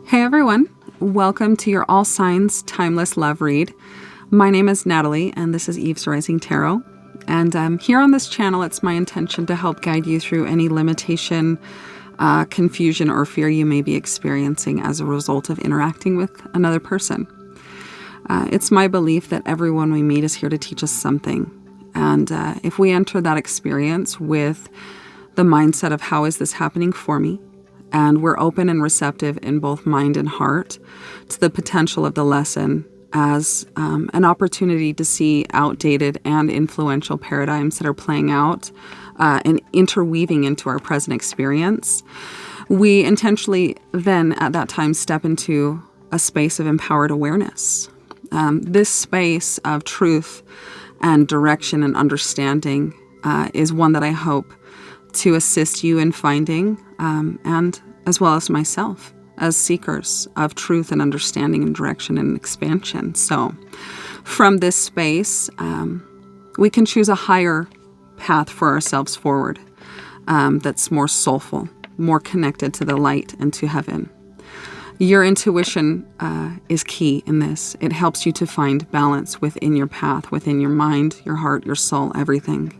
Hey everyone, welcome to your All Signs Timeless Love Read. My name is Natalie and this is Eve's Rising Tarot. And here on this channel, it's my intention to help guide you through any limitation, confusion, or fear you may be experiencing as a result of interacting with another person. It's my belief that everyone we meet is here to teach us something. And if we enter that experience with the mindset of how is this happening for me, and we're open and receptive in both mind and heart to the potential of the lesson as an opportunity to see outdated and influential paradigms that are playing out and interweaving into our present experience, we intentionally then at that time step into a space of empowered awareness. This space of truth and direction and understanding is one that I hope to assist you in finding, and as well as myself, as seekers of truth and understanding and direction and expansion. So from this space, we can choose a higher path for ourselves forward that's more soulful, more connected to the light and to heaven. Your intuition is key in this. It helps you to find balance within your path, within your mind, your heart, your soul, everything.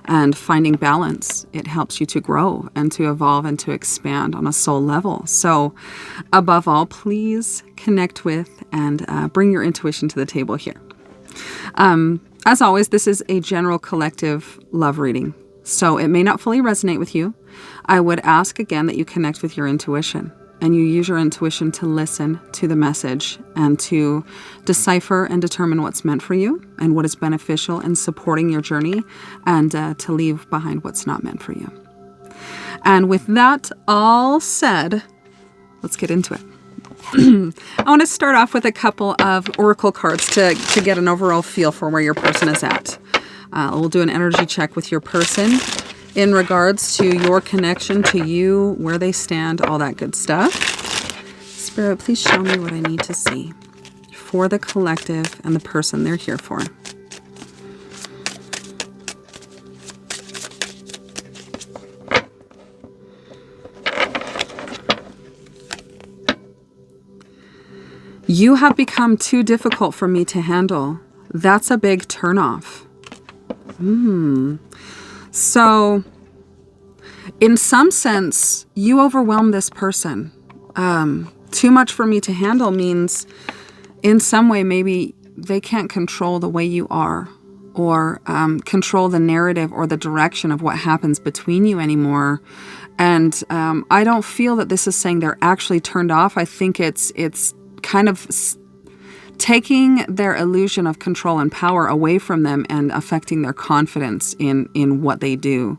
And finding balance, it helps you to grow and to evolve and to expand on a soul level. So above all, please connect with and bring your intuition to the table here. As always, this is a general collective love reading, so it may not fully resonate with you. I would ask again that you connect with your intuition and you use your intuition to listen to the message and to decipher and determine what's meant for you and what is beneficial in supporting your journey, and to leave behind what's not meant for you. And with that all said, let's get into it. I want to start off with a couple of oracle cards to get an overall feel for where your person is at. We'll do an energy check with your person in regards to your connection to you, where they stand, all that good stuff. Spirit, please show me what I need to see for the collective and the person they're here for. You have become too difficult for me to handle. That's a big turnoff. So, in some sense, you overwhelm this person. Too much for me to handle means, in some way, maybe they can't control the way you are, or control the narrative or the direction of what happens between you anymore. And I don't feel that this is saying they're actually turned off. I think it's kind of taking their illusion of control and power away from them and affecting their confidence in what they do.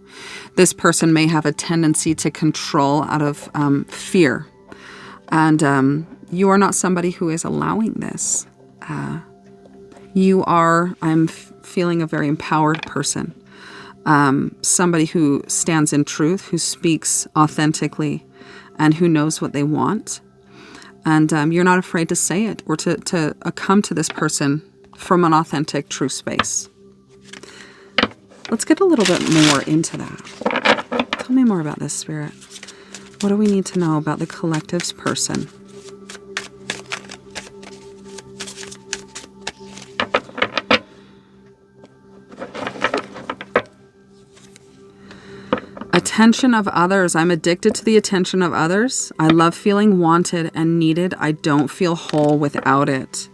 This person may have a tendency to control out of fear. And you are not somebody who is allowing this. You are, I'm feeling, a very empowered person. Somebody who stands in truth, who speaks authentically, and who knows what they want. And you're not afraid to say it or to come to this person from an authentic, true space. Let's get a little bit more into that. Tell me more about this, Spirit. What do we need to know about the collective's person? Attention of others. I'm addicted to the attention of others. I love feeling wanted and needed. I don't feel whole without it.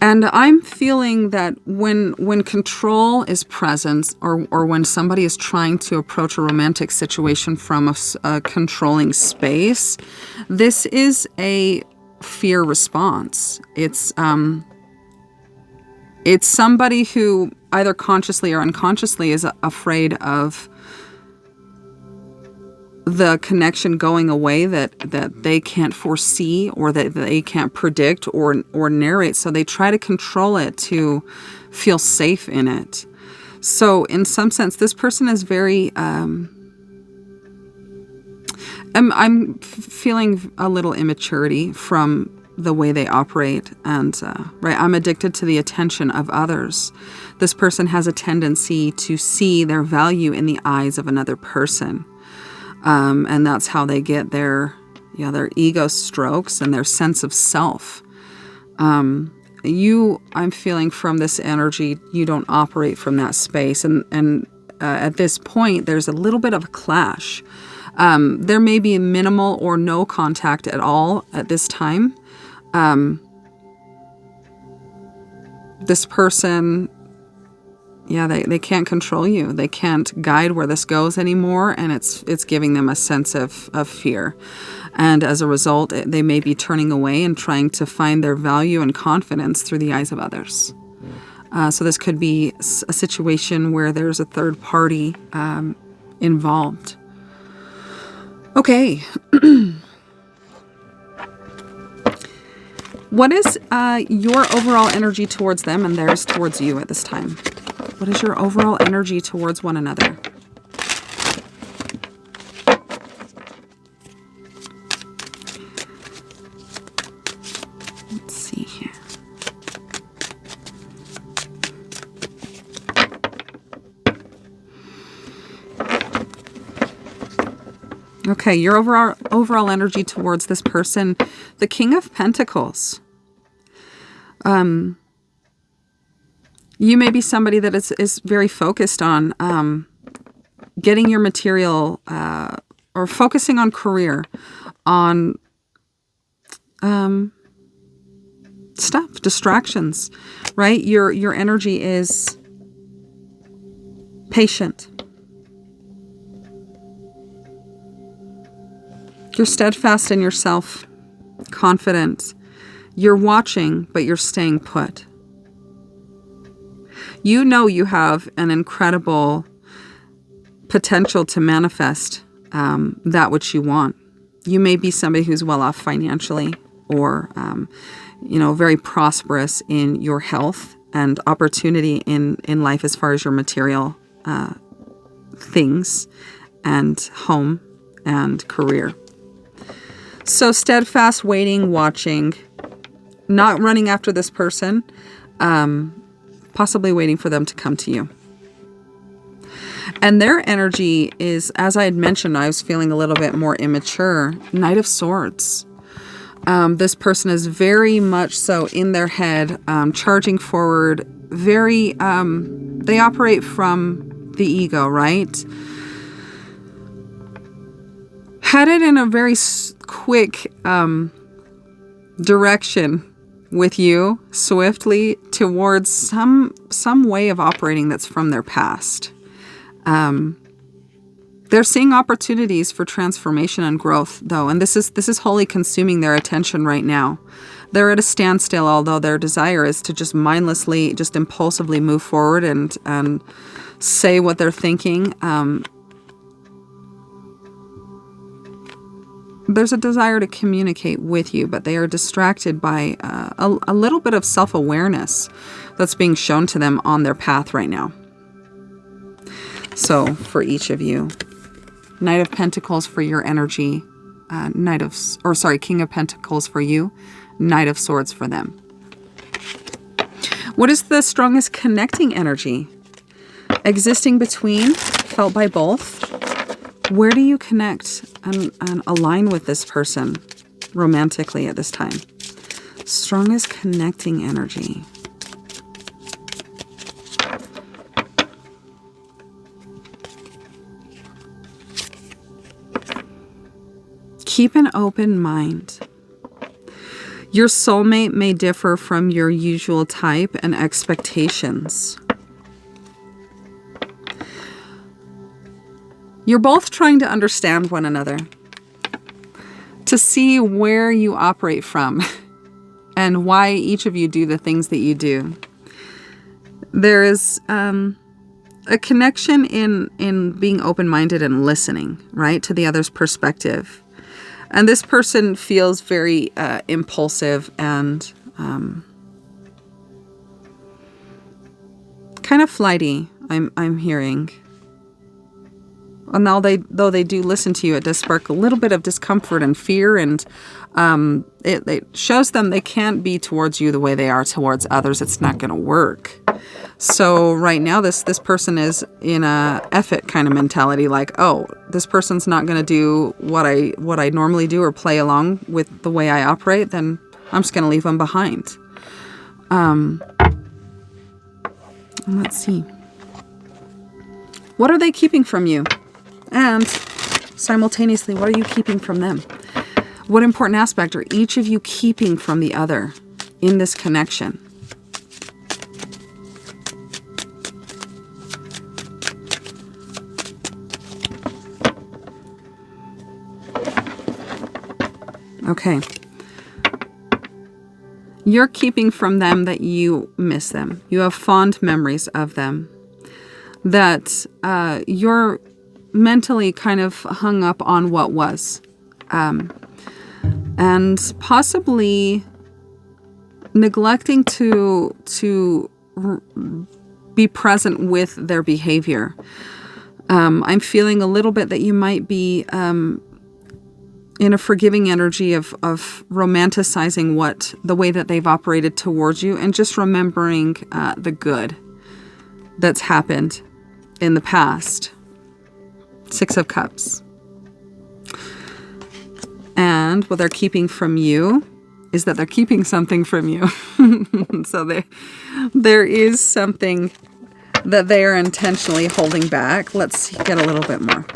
And I'm feeling that when control is present, or when somebody is trying to approach a romantic situation from a controlling space, this is a fear response. It's somebody who either consciously or unconsciously is afraid of the connection going away that they can't foresee or that they can't predict or narrate. So they try to control it to feel safe in it. So in some sense, this person is very, I'm feeling a little immaturity from the way they operate. And I'm addicted to the attention of others. This person has a tendency to see their value in the eyes of another person. And that's how they get their Yeah, their ego strokes and their sense of self. I'm feeling from this energy, you don't operate from that space. And at this point, there's a little bit of a clash. There may be minimal or no contact at all at this time. This person, yeah, they can't control you. They can't guide where this goes anymore, and it's giving them a sense of fear. And as a result, they may be turning away and trying to find their value and confidence through the eyes of others. So this could be a situation where there's a third party involved. Okay. What is your overall energy towards them and theirs towards you at this time? What is your overall energy towards one another? Let's see here. Okay, your overall energy towards this person, the King of Pentacles. You may be somebody that is very focused on getting your material or focusing on career, on stuff, distractions, right? Your energy is patient. You're steadfast in yourself, confident. You're watching, but you're staying put. You know you have an incredible potential to manifest that which you want. You may be somebody who's well off financially or, very prosperous in your health and opportunity in life as far as your material things and home and career. So steadfast, waiting, watching, not running after this person, possibly waiting for them to come to you. And their energy is, as I had mentioned, I was feeling a little bit more immature. Knight of Swords. This person is very much so in their head, charging forward, they operate from the ego, right? Headed in a very quick direction with you, swiftly towards some way of operating that's from their past. They're seeing opportunities for transformation and growth, though, and this is wholly consuming their attention right now. They're at a standstill, although their desire is to just mindlessly, just impulsively move forward and say what they're thinking. There's a desire to communicate with you, but they are distracted by a little bit of self-awareness that's being shown to them on their path right now. So for each of you, Knight of Pentacles for your energy, King of Pentacles for you, Knight of Swords for them. What is the strongest connecting energy? Existing between, felt by both. Where do you connect and align with this person romantically at this time? Strongest connecting energy. Keep an open mind. Your soulmate may differ from your usual type and expectations. You're both trying to understand one another, to see where you operate from and why each of you do the things that you do. There is a connection in being open-minded and listening, right, to the other's perspective. And this person feels very impulsive and kind of flighty, I'm hearing. And though they do listen to you, it does spark a little bit of discomfort and fear, and it shows them they can't be towards you the way they are towards others. It's not going to work. So right now, this person is in a F it kind of mentality, like, oh, this person's not going to do what I normally do or play along with the way I operate, then I'm just going to leave them behind. Let's see. What are they keeping from you? And simultaneously, what are you keeping from them? What important aspect are each of you keeping from the other in this connection? Okay. You're keeping from them that you miss them. You have fond memories of them. That you're mentally kind of hung up on what was. And possibly neglecting to be present with their behavior. I'm feeling a little bit that you might be in a forgiving energy of romanticizing the way that they've operated towards you, and just remembering the good that's happened in the past. 6 of Cups. And what they're keeping from you is that they're keeping something from you. So there is something that they are intentionally holding back. Let's get a little bit more.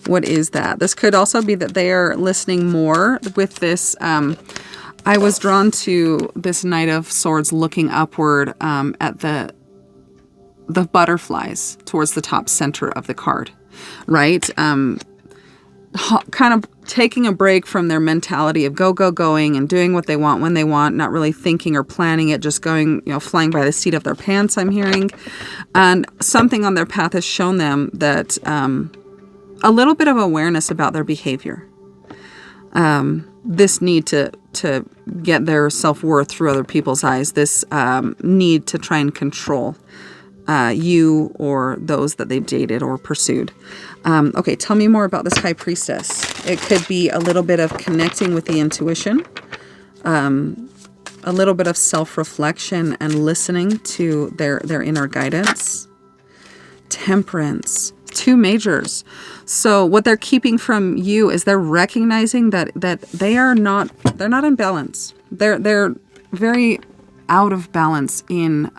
What is that? This could also be that they are listening more with this. I was drawn to this Knight of Swords looking upward at the butterflies towards the top center of the card, right? Kind of taking a break from their mentality of going and doing what they want when they want, not really thinking or planning it, just going, flying by the seat of their pants, I'm hearing. And something on their path has shown them that a little bit of awareness about their behavior. This need to get their self-worth through other people's eyes, this need to try and control you or those that they've dated or pursued. Okay, tell me more about this High Priestess. It could be a little bit of connecting with the intuition, a little bit of self-reflection and listening to their inner guidance. Temperance. 2 majors. So what they're keeping from you is they're recognizing that they're not in balance. They're very out of balance in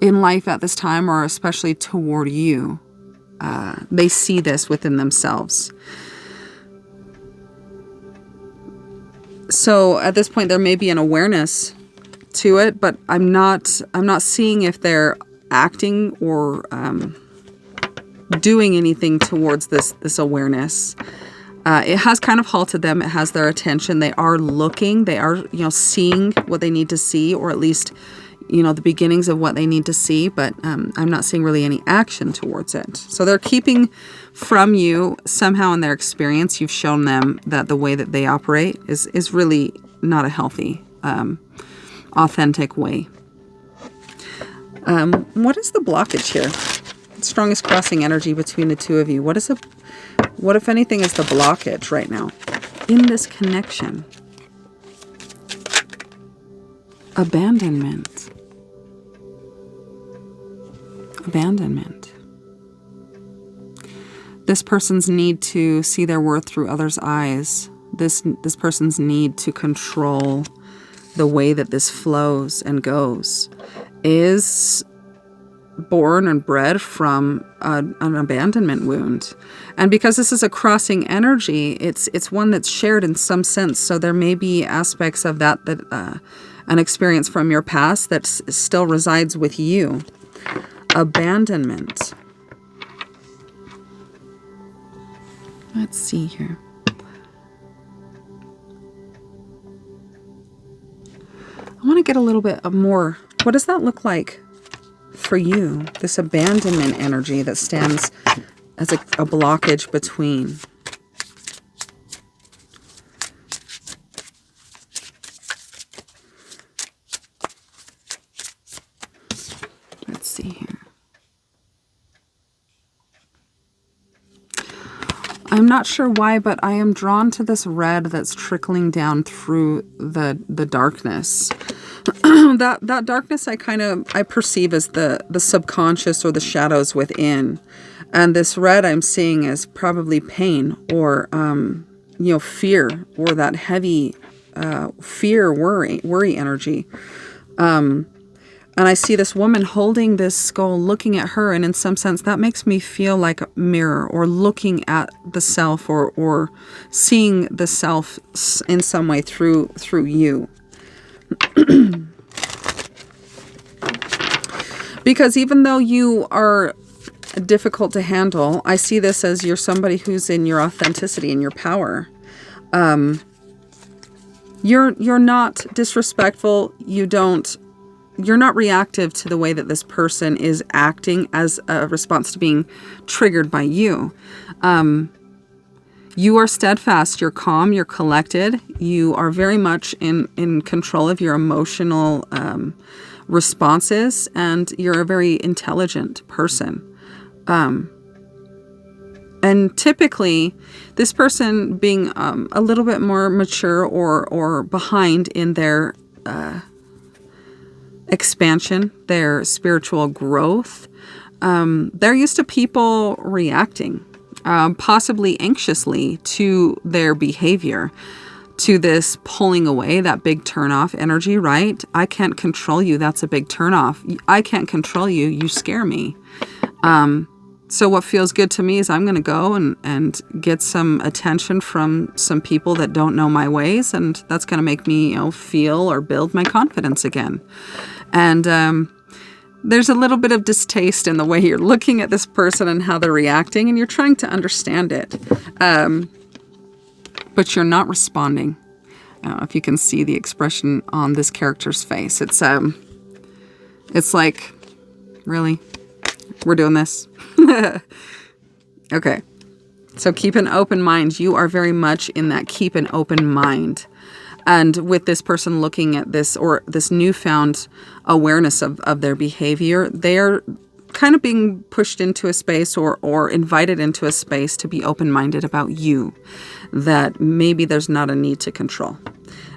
life at this time, or especially toward you. They see this within themselves. So at this point, there may be an awareness to it, but I'm not seeing if they're acting or doing anything towards this awareness. It has kind of halted them. It has their attention. They are looking. They are, seeing what they need to see, or at least, the beginnings of what they need to see. But I'm not seeing really any action towards it. So they're keeping from you somehow in their experience. You've shown them that the way that they operate is really not a healthy, authentic way. What is the blockage here? Strongest crossing energy between the 2 of you. What if anything is the blockage right now in this connection? Abandonment. This person's need to see their worth through others' eyes. This person's need to control the way that this flows and goes is born and bred from an abandonment wound. And because this is a crossing energy, it's one that's shared in some sense. So there may be aspects of that an experience from your past that still resides with you. Abandonment. Let's see here. I want to get a little bit more. What does that look like for you? This abandonment energy that stands as a blockage between. Let's see here. I'm not sure why, but I am drawn to this red that's trickling down through the darkness. that darkness I perceive as the subconscious or the shadows within. And this red I'm seeing as probably pain or fear, or that heavy fear, worry energy. And I see this woman holding this skull, looking at her, and in some sense that makes me feel like a mirror, or looking at the self, or seeing the self in some way through you. Because even though you are difficult to handle, I see this as you're somebody who's in your authenticity and your power. You're not disrespectful. You're not reactive to the way that this person is acting as a response to being triggered by you. You are steadfast, you're calm, you're collected, you are very much in control of your emotional responses, and you're a very intelligent person. And typically, this person being a little bit more mature or behind in their expansion, their spiritual growth, they're used to people reacting, possibly anxiously, to their behavior, to this pulling away, that big turnoff energy, right? I can't control you. That's a big turnoff. I can't control you. You scare me. So what feels good to me is I'm going to go and get some attention from some people that don't know my ways, and that's going to make me, feel or build my confidence again. And there's a little bit of distaste in the way you're looking at this person and how they're reacting, and you're trying to understand it. But you're not responding. If you can see the expression on this character's face, it's like, really? We're doing this? Okay. So keep an open mind. You are very much in that keep an open mind. And with this person looking at this, or this newfound awareness of their behavior, they're kind of being pushed into a space or invited into a space to be open-minded about you, that maybe there's not a need to control.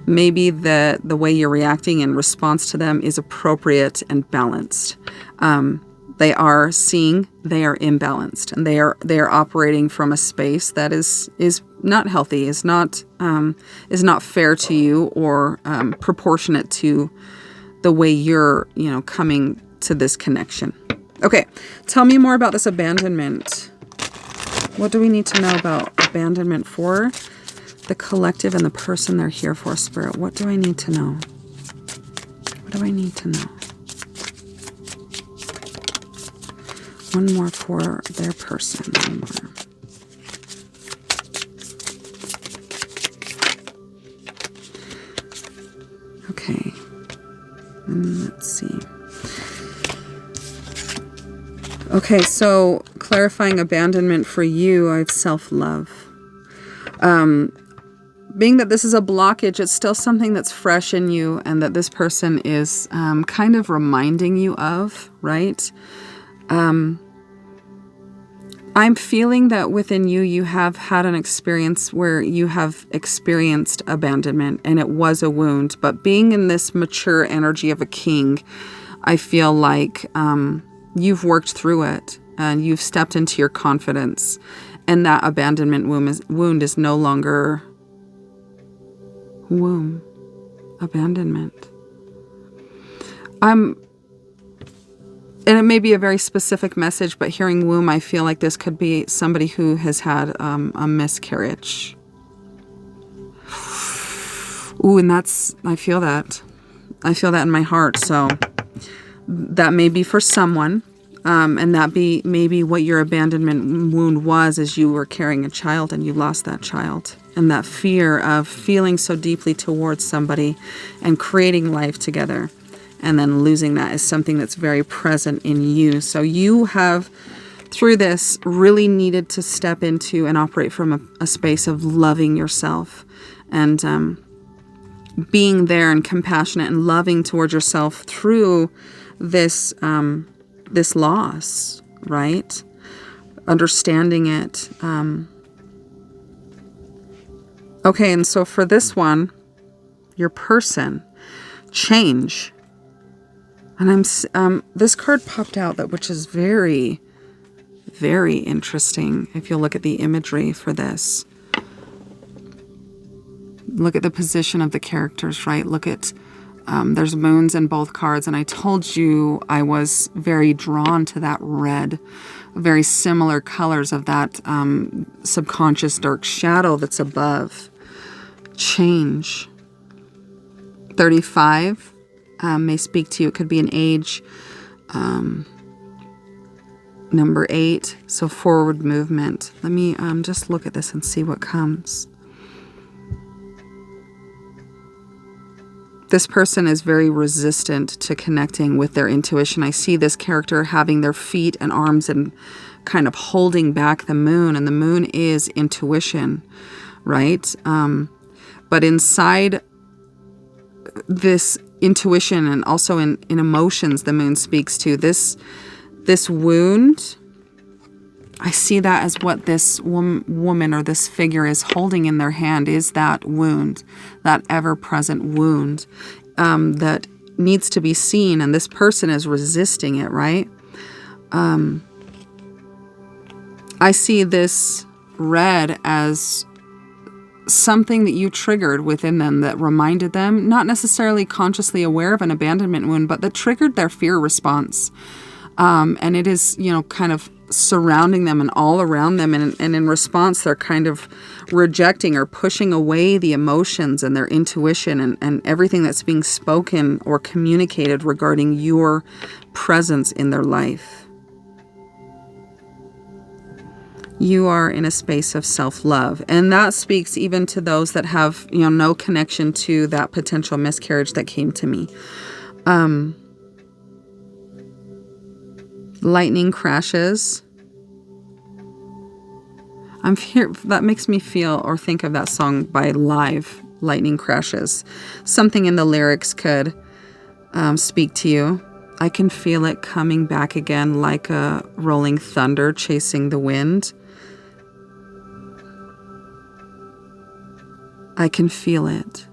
Maybe the way you're reacting in response to them is appropriate and balanced. They are seeing they are imbalanced, and they are operating from a space that is not healthy, is not fair to you, or proportionate to the way you're coming to this connection. Okay, tell me more about this abandonment. What do we need to know about abandonment for the collective and the person they're here for, Spirit? What do I need to know? What do I need to know? One more for their person. One more. Okay. Let's see. Okay, so clarifying abandonment for you, I have self-love. Being that this is a blockage, it's still something that's fresh in you, and that this person is kind of reminding you of, right? I'm feeling that within you, you have had an experience where you have experienced abandonment, and it was a wound. But being in this mature energy of a king, I feel like you've worked through it, and you've stepped into your confidence, and that abandonment wound is no longer abandonment. And it may be a very specific message, but hearing womb, I feel like this could be somebody who has had a miscarriage. Ooh, and I feel that in my heart. So that may be for someone, and that be maybe what your abandonment wound was, as you were carrying a child and you lost that child. And that fear of feeling so deeply towards somebody and creating life together, and then losing that is something that's very present in you. So you have, through this, really needed to step into and operate from a space of loving yourself, and being there and compassionate and loving towards yourself through this loss, right? Understanding it, Okay, and so for this one, your person, change. And this card popped out, which is very, very interesting. If you look at the imagery for this, look at the position of the characters, right? Look at, there's moons in both cards. And I told you I was very drawn to that red, very similar colors of that subconscious dark shadow that's above. Change. 35 may speak to you. It could be an age. Number 8, so forward movement. Let me just look at this and see what comes. This person is very resistant to connecting with their intuition. I see this character having their feet and arms and kind of holding back the moon, and the moon is intuition, right? But inside this intuition and also in emotions, the moon speaks to this wound. I see that as what this woman or this figure is holding in their hand is that wound, that ever-present wound that needs to be seen, and this person is resisting it, right? I see this red as something that you triggered within them that reminded them, not necessarily consciously aware of an abandonment wound, but that triggered their fear response. And it is, kind of surrounding them and all around them. And in response, they're kind of rejecting or pushing away the emotions and their intuition and everything that's being spoken or communicated regarding your presence in their life. You are in a space of self-love. And that speaks even to those that have, no connection to that potential miscarriage that came to me. Lightning crashes. I'm here. That makes me feel or think of that song by Live, Lightning Crashes. Something in the lyrics could speak to you. I can feel it coming back again like a rolling thunder chasing the wind. I can feel it.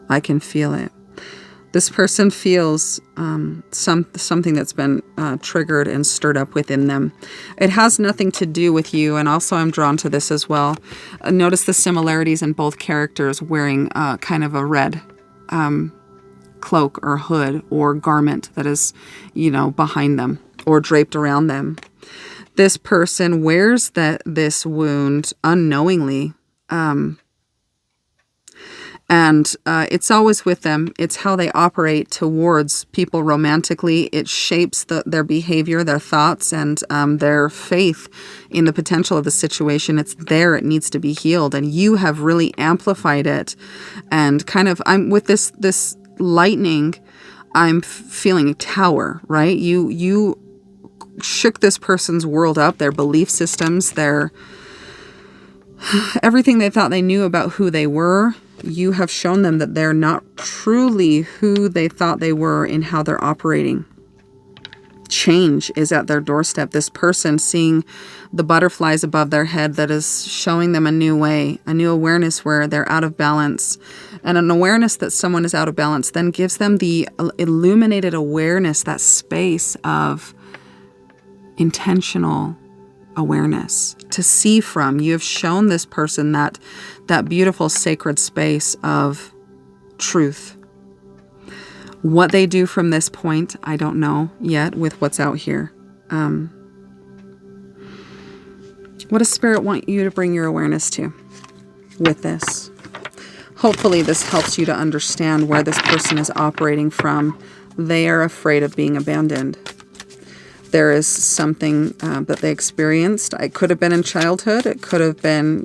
I can feel it. This person feels something that's been triggered and stirred up within them. It has nothing to do with you, and also I'm drawn to this as well. Notice the similarities in both characters wearing kind of a red cloak or hood or garment that is, behind them or draped around them. This person wears this wound unknowingly. And it's always with them. It's how they operate towards people romantically. It shapes their behavior, their thoughts, and their faith in the potential of the situation. It's there. It needs to be healed. And you have really amplified it. And kind of, I'm with this lightning, I'm feeling a tower, right? You shook this person's world up, their belief systems, their everything they thought they knew about who they were. You have shown them that they're not truly who they thought they were in how they're operating. Change is at their doorstep. This person seeing the butterflies above their head, that is showing them a new way, a new awareness where they're out of balance. And an awareness that someone is out of balance then gives them the illuminated awareness, that space of intentional awareness to see from. You have shown this person that beautiful sacred space of truth. What they do from this point, I don't know yet with what's out here. What does Spirit want you to bring your awareness to with this? Hopefully this helps you to understand where this person is operating from. They are afraid of being abandoned. There is something that they experienced. It could have been in childhood. It could have been,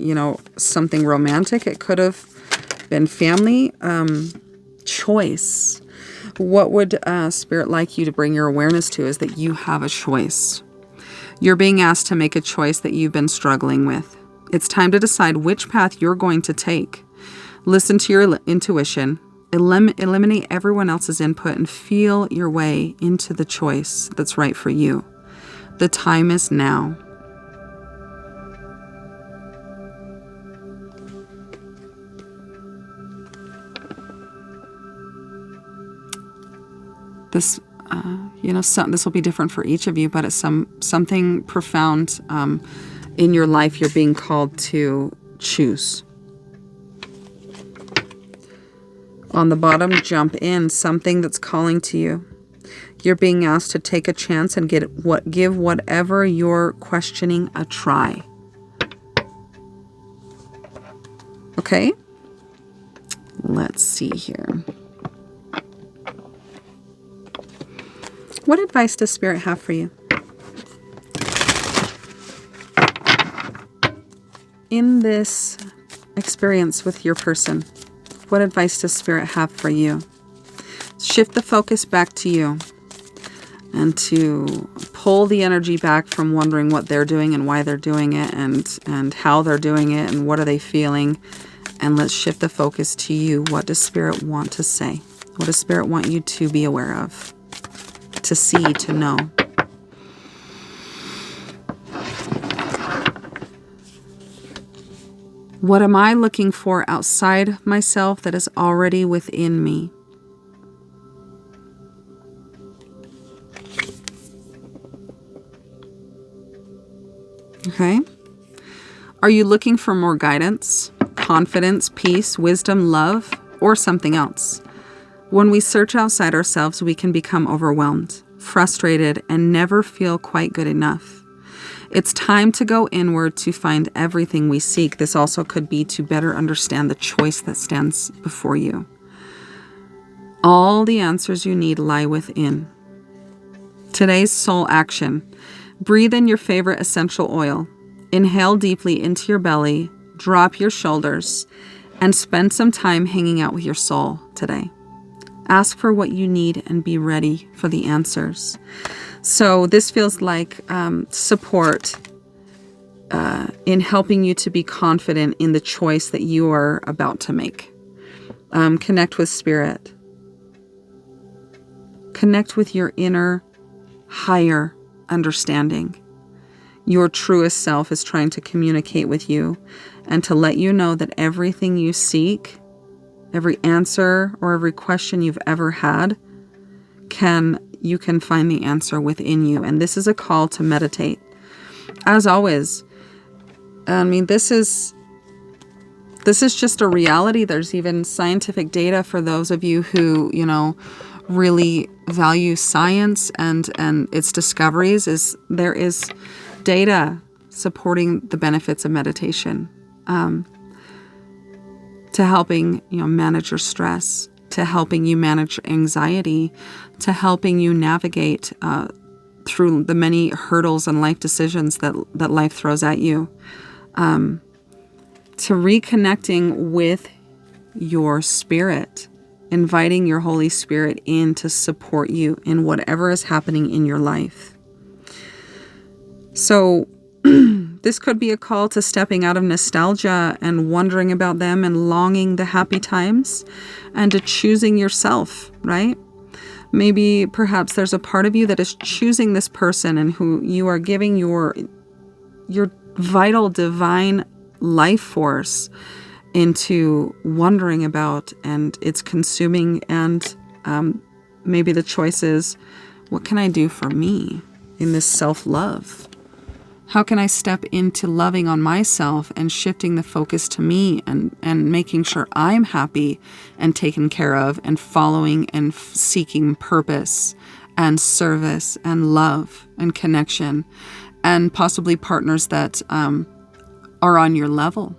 something romantic. It could have been family. Choice. What would Spirit like you to bring your awareness to is that you have a choice. You're being asked to make a choice that you've been struggling with. It's time to decide which path you're going to take. Listen to your intuition. Eliminate everyone else's input and feel your way into the choice that's right for you. The time is now. This, this will be different for each of you, but it's something profound in your life you're being called to choose. On the bottom, jump in, something that's calling to you. You're being asked to take a chance and give whatever you're questioning a try. Okay? Let's see here. What advice does Spirit have for you? In this experience with your person, what advice does Spirit have for you? Shift the focus back to you and to pull the energy back from wondering what they're doing and why they're doing it and how they're doing it and what are they feeling. And let's shift the focus to you. What does Spirit want to say? What does Spirit want you to be aware of? To see, to know? What am I looking for outside myself that is already within me? Okay. Are you looking for more guidance, confidence, peace, wisdom, love, or something else? When we search outside ourselves, we can become overwhelmed, frustrated, and never feel quite good enough. It's time to go inward to find everything we seek. This also could be to better understand the choice that stands before you. All the answers you need lie within. Today's soul action. Breathe in your favorite essential oil. Inhale deeply into your belly, drop your shoulders, and spend some time hanging out with your soul today. Ask for what you need and be ready for the answers. So this feels like support in helping you to be confident in the choice that you are about to make. Connect with Spirit. Connect with your inner, higher understanding. Your truest self is trying to communicate with you and to let you know that everything you seek, every answer or every question you've ever had, you can find the answer within you. And this is a call to meditate. As always, this is just a reality. There's even scientific data for those of you who, really value science and its discoveries. There is data supporting the benefits of meditation, to helping manage your stress, to helping you manage anxiety, to helping you navigate through the many hurdles and life decisions that life throws at you, to reconnecting with your spirit, inviting your Holy Spirit in to support you in whatever is happening in your life. So this could be a call to stepping out of nostalgia and wondering about them and longing the happy times, and to choosing yourself, right? Maybe perhaps there's a part of you that is choosing this person and who you are giving your vital divine life force into wondering about, and it's consuming, and maybe the choice is, what can I do for me in this self-love? How can I step into loving on myself and shifting the focus to me and making sure I'm happy and taken care of and following and seeking purpose and service and love and connection, and possibly partners that are on your level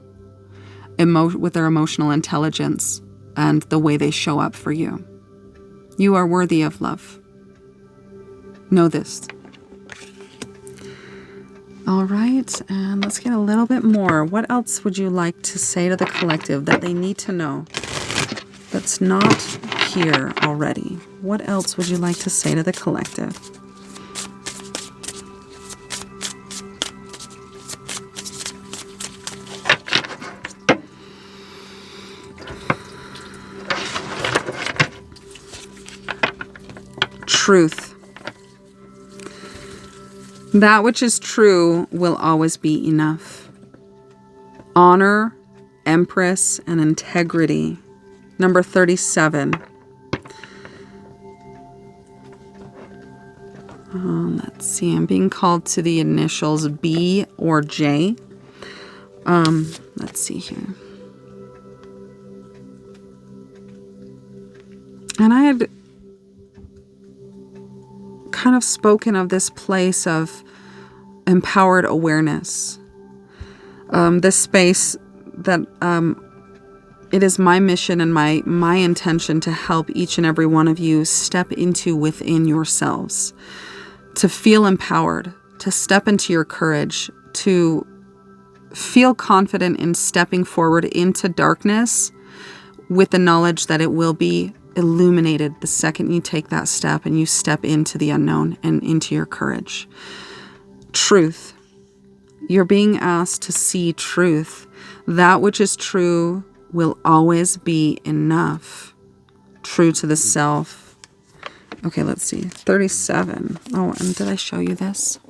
with their emotional intelligence and the way they show up for you. You are worthy of love. Know this. All right, and let's get a little bit more. What else would you like to say to the collective that they need to know that's not here already? What else would you like to say to the collective? Truth. That which is true will always be enough. Honor, Empress, and integrity. Number 37. Let's see. I'm being called to the initials B or J. Let's see here. And I had kind of spoken of this place of empowered awareness. This space that it is my mission and my intention to help each and every one of you step into within yourselves, to feel empowered, to step into your courage, to feel confident in stepping forward into darkness with the knowledge that it will be illuminated the second you take that step and you step into the unknown and into your courage. Truth. You're being asked to see truth. That which is true will always be enough. True to the self. Okay, let's see. 37. Oh, and did I show you this?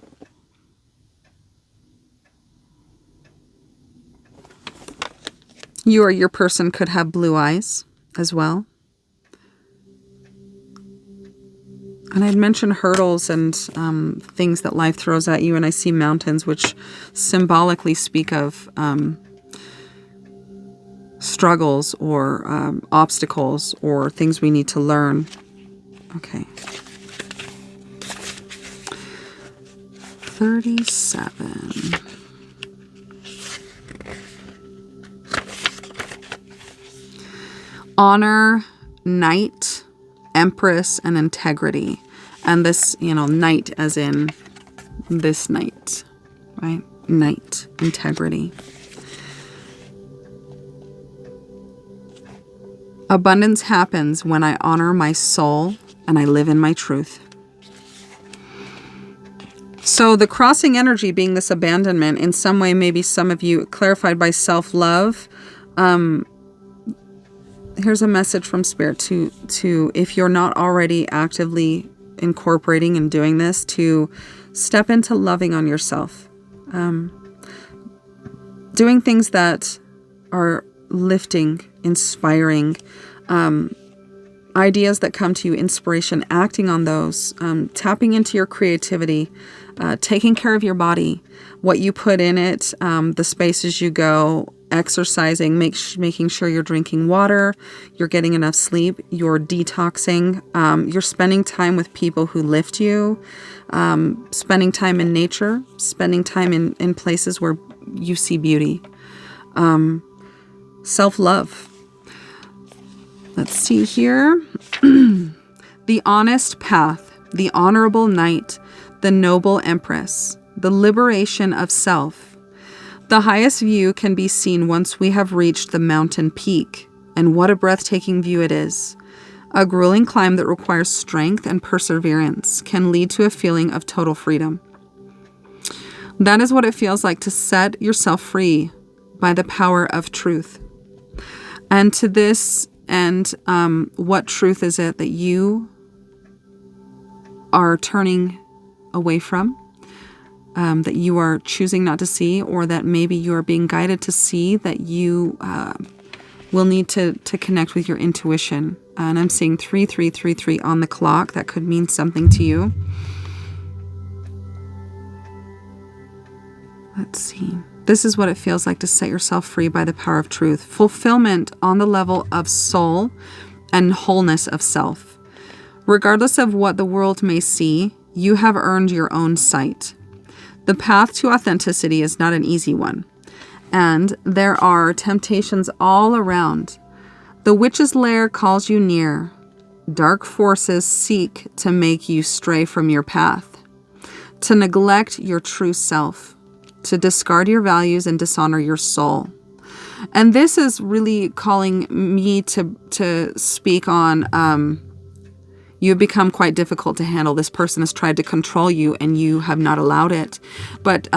You or your person could have blue eyes as well. And I'd mentioned hurdles and things that life throws at you, and I see mountains, which symbolically speak of struggles or obstacles or things we need to learn. Okay. 37. Honor, knight, empress, and integrity. And this, knight as in this knight, right? Knight, integrity. Abundance happens when I honor my soul and I live in my truth. So the crossing energy being this abandonment, in some way, maybe some of you clarified by self-love. Here's a message from Spirit to if you're not already actively incorporating and doing this, to step into loving on yourself. Doing things that are lifting, inspiring, ideas that come to you, inspiration, acting on those, tapping into your creativity, taking care of your body, what you put in it, the spaces you go, exercising, making sure you're drinking water, you're getting enough sleep, you're detoxing, you're spending time with people who lift you, spending time in nature, spending time in places where you see beauty. Self-love. Let's see here. The honest path, the honorable knight, the noble empress, the liberation of self. The highest view can be seen once we have reached the mountain peak, and what a breathtaking view it is. A grueling climb that requires strength and perseverance can lead to a feeling of total freedom. That is what it feels like to set yourself free by the power of truth. And to this end, what truth is it that you are turning away from? That you are choosing not to see, or that maybe you are being guided to see, that you will need to connect with your intuition. And I'm seeing 3333 on the clock. That could mean something to you. Let's see. This is what it feels like to set yourself free by the power of truth. Fulfillment on the level of soul and wholeness of self. Regardless of what the world may see, you have earned your own sight. The path to authenticity is not an easy one, and there are temptations all around. The witch's lair calls you near. Dark forces seek to make you stray from your path, to neglect your true self, to discard your values and dishonor your soul. And this is really calling me to speak on you've become quite difficult to handle. This person has tried to control you and you have not allowed it. But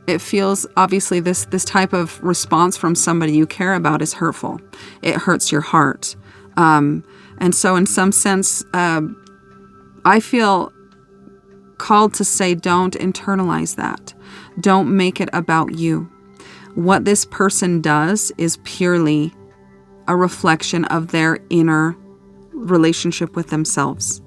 it feels, obviously, this type of response from somebody you care about is hurtful. It hurts your heart. And so in some sense, I feel called to say, don't internalize that. Don't make it about you. What this person does is purely a reflection of their inner relationship with themselves.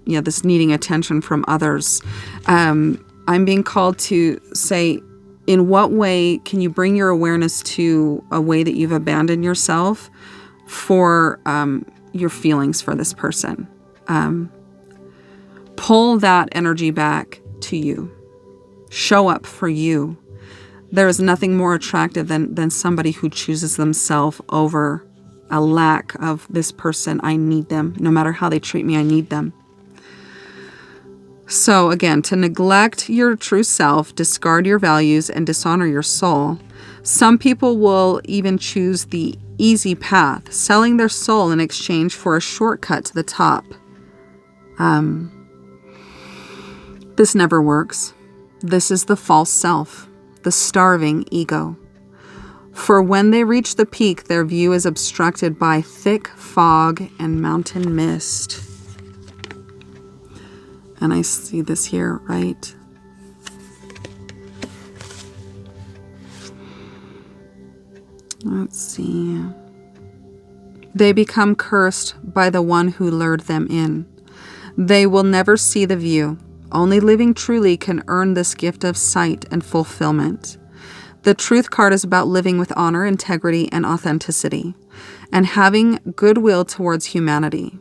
this needing attention from others. I'm being called to say, in what way can you bring your awareness to a way that you've abandoned yourself for your feelings for this person? Pull that energy back to you. Show up for you. There is nothing more attractive than somebody who chooses themselves over a lack of this person. I need them. No matter how they treat me, I need them. So again, to neglect your true self, discard your values, and dishonor your soul. Some people will even choose the easy path, selling their soul in exchange for a shortcut to the top. This never works. This is the false self, the starving ego. For when they reach the peak, their view is obstructed by thick fog and mountain mist. And I see this here, right? Let's see. They become cursed by the one who lured them in. They will never see the view. Only living truly can earn this gift of sight and fulfillment. The truth card is about living with honor, integrity, and authenticity, and having goodwill towards humanity.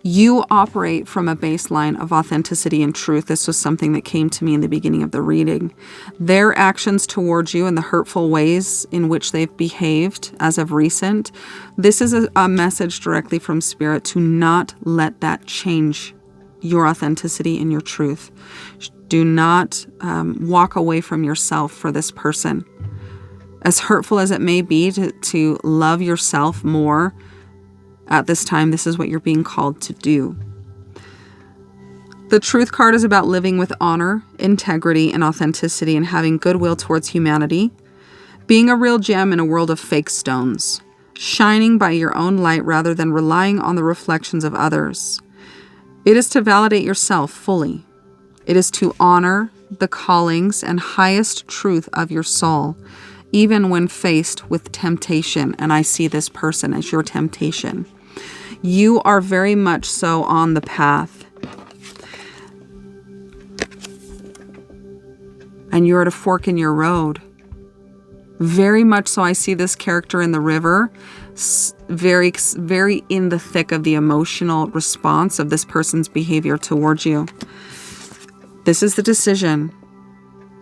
You operate from a baseline of authenticity and truth. This was something that came to me in the beginning of the reading. Their actions towards you and the hurtful ways in which they've behaved as of recent, this is a message directly from Spirit to not let that change your authenticity and your truth. Do not walk away from yourself for this person. As hurtful as it may be to love yourself more, at this time, this is what you're being called to do. The truth card is about living with honor, integrity, and authenticity, and having goodwill towards humanity. Being a real gem in a world of fake stones. Shining by your own light rather than relying on the reflections of others. It is to validate yourself fully. It is to honor the callings and highest truth of your soul, even when faced with temptation. And I see this person as your temptation. You are very much so on the path. And you're at a fork in your road. Very much so. I see this character in the river, very, very in the thick of the emotional response of this person's behavior towards you. This is the decision.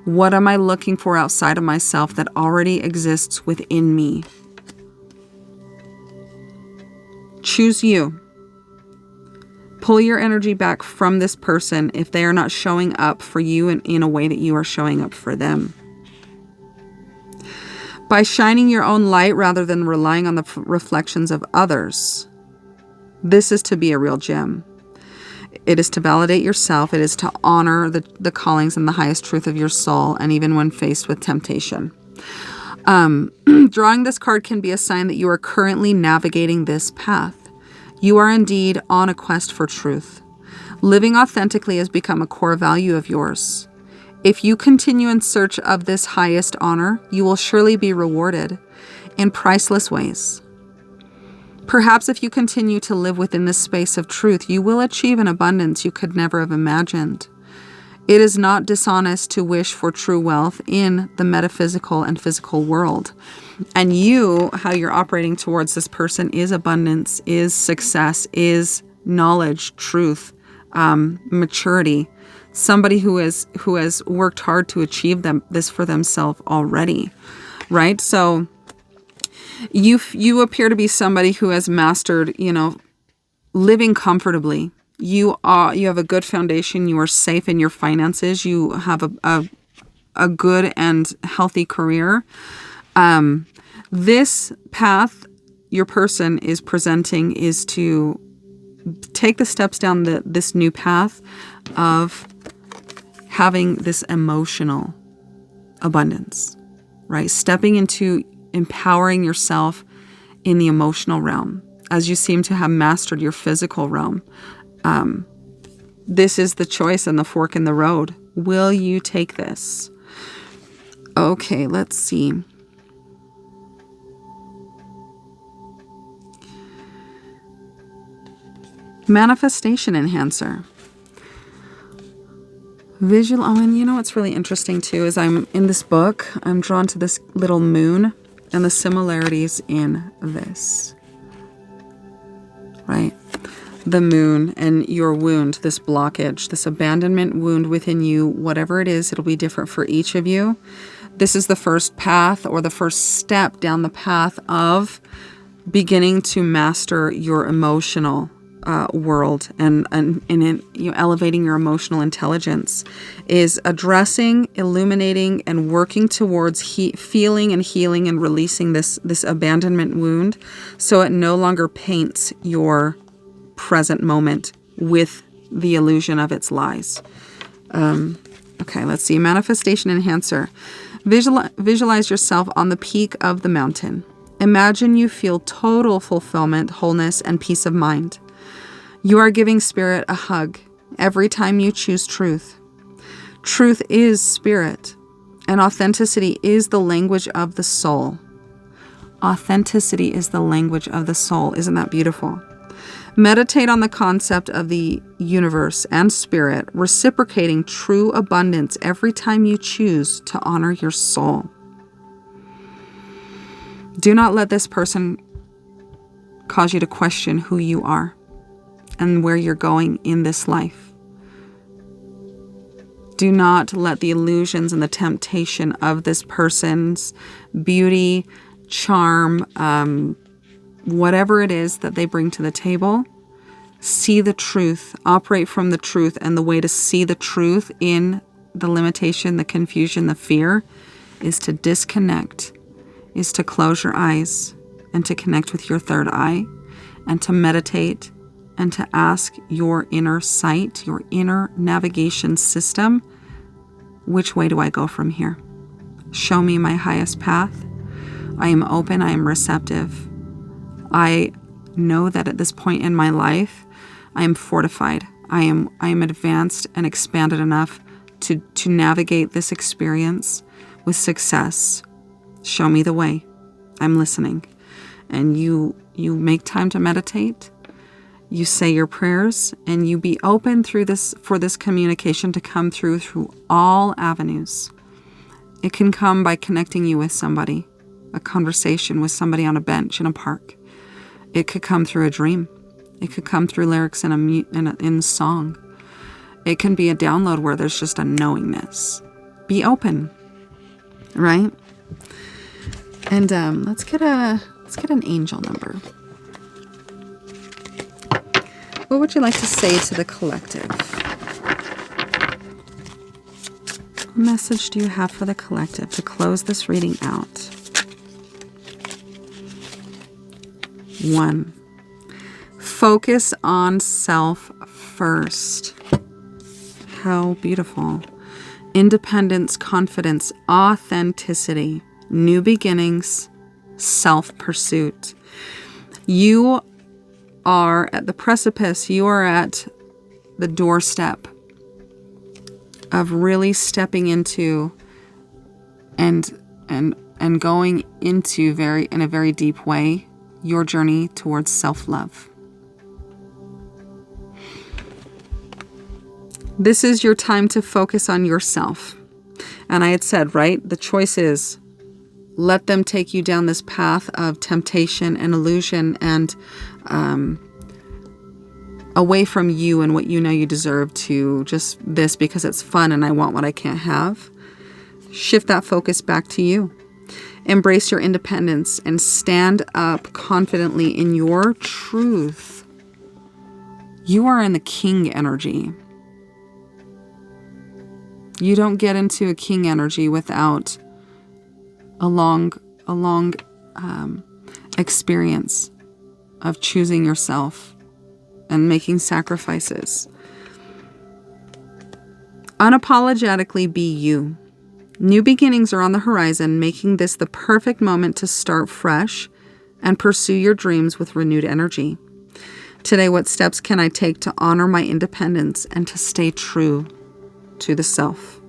What am I looking for outside of myself that already exists within me? Choose you. Pull your energy back from this person if they are not showing up for you in a way that you are showing up for them. By shining your own light rather than relying on the reflections of others, this is to be a real gem. It is to validate yourself. It is to honor the callings and the highest truth of your soul, and even when faced with temptation. Drawing this card can be a sign that you are currently navigating this path. You are indeed on a quest for truth. Living authentically has become a core value of yours. If you continue in search of this highest honor, you will surely be rewarded in priceless ways. Perhaps if you continue to live within this space of truth, you will achieve an abundance you could never have imagined. It is not dishonest to wish for true wealth in the metaphysical and physical world. And you, how you're operating towards this person, is abundance, is success, is knowledge, truth, maturity. Somebody who has worked hard to achieve this for themselves already, right? So you appear to be somebody who has mastered, living comfortably. You have a good foundation. You are safe in your finances. You have a good and healthy career. This path your person is presenting is to take the steps down this new path of having this emotional abundance, right? Stepping into empowering yourself in the emotional realm as you seem to have mastered your physical realm. This is the choice and the fork in the road. Will you take this? Okay, let's see. Manifestation enhancer. Visual. Oh, and you know what's really interesting too is I'm in this book, I'm drawn to this little moon and the similarities in this. Right? The moon and your wound, this blockage, this abandonment wound within you, whatever it is, it'll be different for each of you. This is the first path or the first step down the path of beginning to master your emotional world and elevating your emotional intelligence is addressing, illuminating, and working towards feeling and healing and releasing this abandonment wound so it no longer paints your present moment with the illusion of its lies. Okay, let's see. Manifestation enhancer. Visualize yourself on the peak of the mountain. Imagine you feel total fulfillment, wholeness, and peace of mind. You are giving spirit a hug every time you choose truth. Truth is spirit, and authenticity is the language of the soul. Authenticity is the language of the soul. Isn't that beautiful? Meditate on the concept of the universe and spirit, reciprocating true abundance every time you choose to honor your soul. Do not let this person cause you to question who you are and where you're going in this life. Do not let the illusions and the temptation of this person's beauty, charm, whatever it is that they bring to the table. See the truth, operate from the truth, and the way to see the truth in the limitation, the confusion, the fear is to disconnect, is to close your eyes and to connect with your third eye and to meditate and to ask your inner sight, your inner navigation system, which way do I go from here? Show me my highest path. I am open, I am receptive. I know that at this point in my life, I am fortified. I am advanced and expanded enough to navigate this experience with success. Show me the way. I'm listening. And you make time to meditate. You say your prayers and you be open for this communication to come through all avenues. It can come by connecting you with somebody, a conversation with somebody on a bench in a park. It could come through a dream. It could come through lyrics in a song. It can be a download where there's just a knowingness. Be open, right? And let's get an angel number. What would you like to say to the collective? What message do you have for the collective to close this reading out? 1. Focus on self first. How beautiful. Independence, confidence, authenticity, new beginnings, self-pursuit. You are at the precipice, you are at the doorstep of really stepping into and going into in a very deep way your journey towards self-love. This is your time to focus on yourself. And I had said, right, the choice is let them take you down this path of temptation and illusion and away from you and what you know you deserve to just this because it's fun and I want what I can't have. Shift that focus back to you. Embrace your independence and stand up confidently in your truth. You are in the king energy. You don't get into a king energy without a long experience of choosing yourself and making sacrifices. Unapologetically be you. New beginnings are on the horizon, making this the perfect moment to start fresh and pursue your dreams with renewed energy. Today, what steps can I take to honor my independence and to stay true to the self?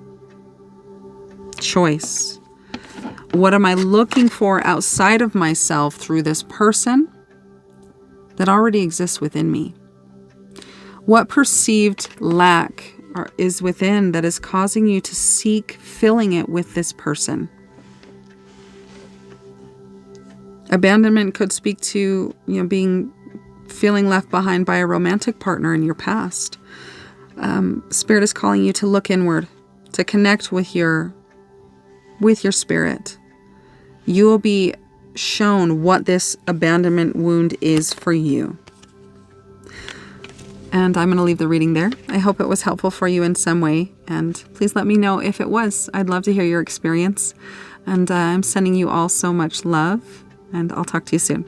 Choice. What am I looking for outside of myself through this person that already exists within me? What perceived lack is within that is causing you to seek filling it with this person. Abandonment could speak to, feeling left behind by a romantic partner in your past. Spirit is calling you to look inward, to connect with your spirit. You will be shown what this abandonment wound is for you. And I'm going to leave the reading there. I hope it was helpful for you in some way. And please let me know if it was. I'd love to hear your experience. And I'm sending you all so much love. And I'll talk to you soon.